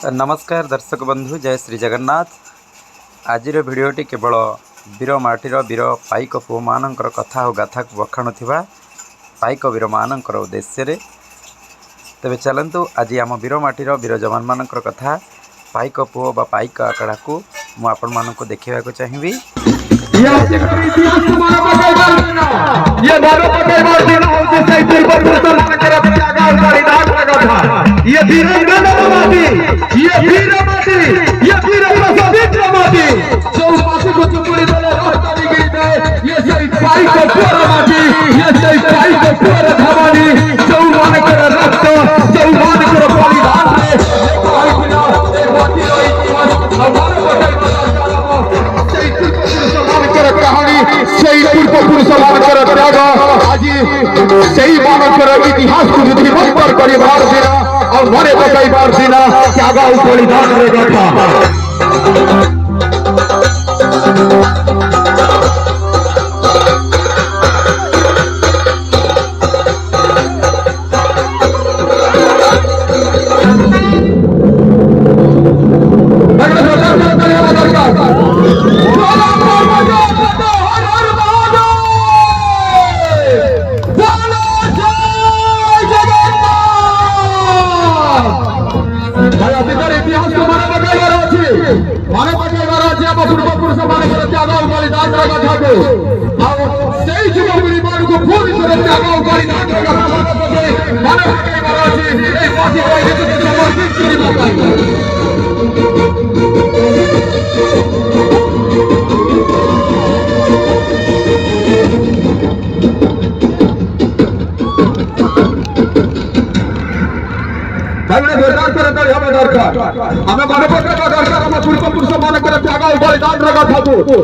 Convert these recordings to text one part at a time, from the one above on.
नमस्कार दर्शक बंधु, जय श्री जगन्नाथ। आज भिडियोटी केवल वीर माटीर वीर पाइक पुओ मानकर कथा और गाथा को बखाणु पाइक वीर मानकर उद्देश्य। तेरे चलतु आज आम वीर माटीर वीर जवान मानकर कथा पाइक पुओ बा पाइक आकड़ा को मुझे देखा चाहिए। इतिहास को जीवंतर परिवार देना और मरे बचाइबार देना त्यागा बलिदान रे गाथा।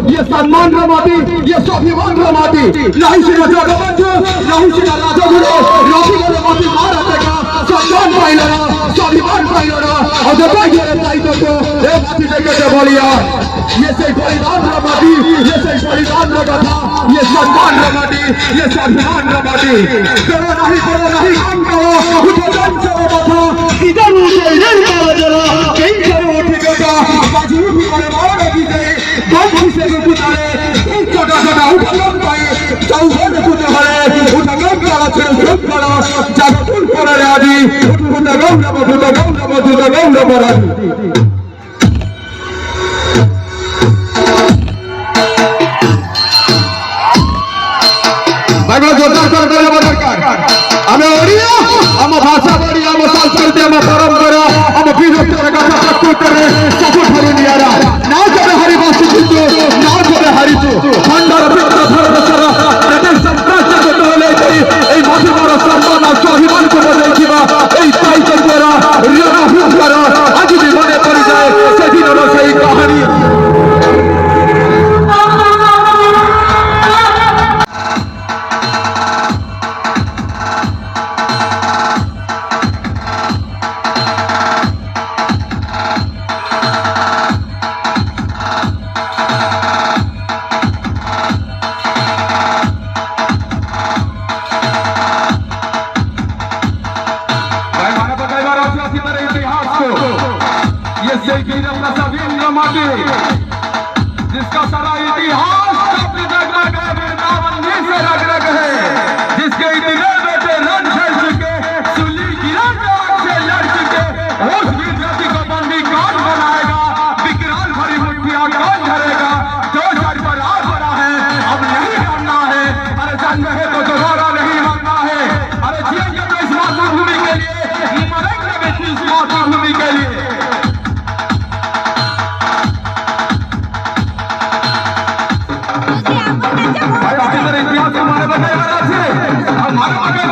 ये सम्मान रमाती, ये स्वाभिमान रमाती, नहीं सिर्फ जगबंधु, नहीं सिर्फ राजगुरु, नहीं रमाती भारत का सम्मान पाइला, स्वाभिमान पाइला, और जब ये दायित्व को एक हाथी लेकर बोलिया, ये से बलिदान रमाती, ये से बलिदान रमाता, ये सम्मान रमाती, ये स्वाभिमान रमाती, करो नहीं काम करो, उठो दम चलो बाबा, इधर उठे इधर करो जरा, कहीं करो उठे बेटा, बाजू भी परिवार की गई, दम से गुजारे, छोटा छोटा उठगम पाए, चौबन कुछ हरे, उठगम करा छुप करा, जागतुल करा राजी, उठगम न बराजी। आमे ओडिया, आम भाषा बढ़िया, आम संस्कृति, आम परंपरा, आम विरुद्ध गाथा सत्तुतरे सबुठारु नियारा ना करे हरिवासी चित्तु ना करे हरितु खंडर मित्र धर्मसर ब्रिटिश साम्राज्य को तोले गई ए माध्यमर सम्मान और स्वाभिमान को बजाइथिबा ए पाइक द्वारा रिया हुंकार आज भी मने पड़ जाए से दिनर सही कहानी। जिसका सारा इतिहास अपनी जगमग वृंदावन से रग रग है, जिसके इतने बेटे रण झड़ चुके, सुली गिरा से लड़ चुके, उस वीर जाति को बंदी कौन बनाएगा, विकराल भरी मुठ्ठियां कौन धरेगा, जो सर पर आ पड़ा है अब नहीं करना है, अरे जंग है तो दोबारा नहीं मारना है, अरे जिएंगे तो इस मातृभूमि के लिए, मरेंगे भी इस मातृभूमि के लिए। हमारे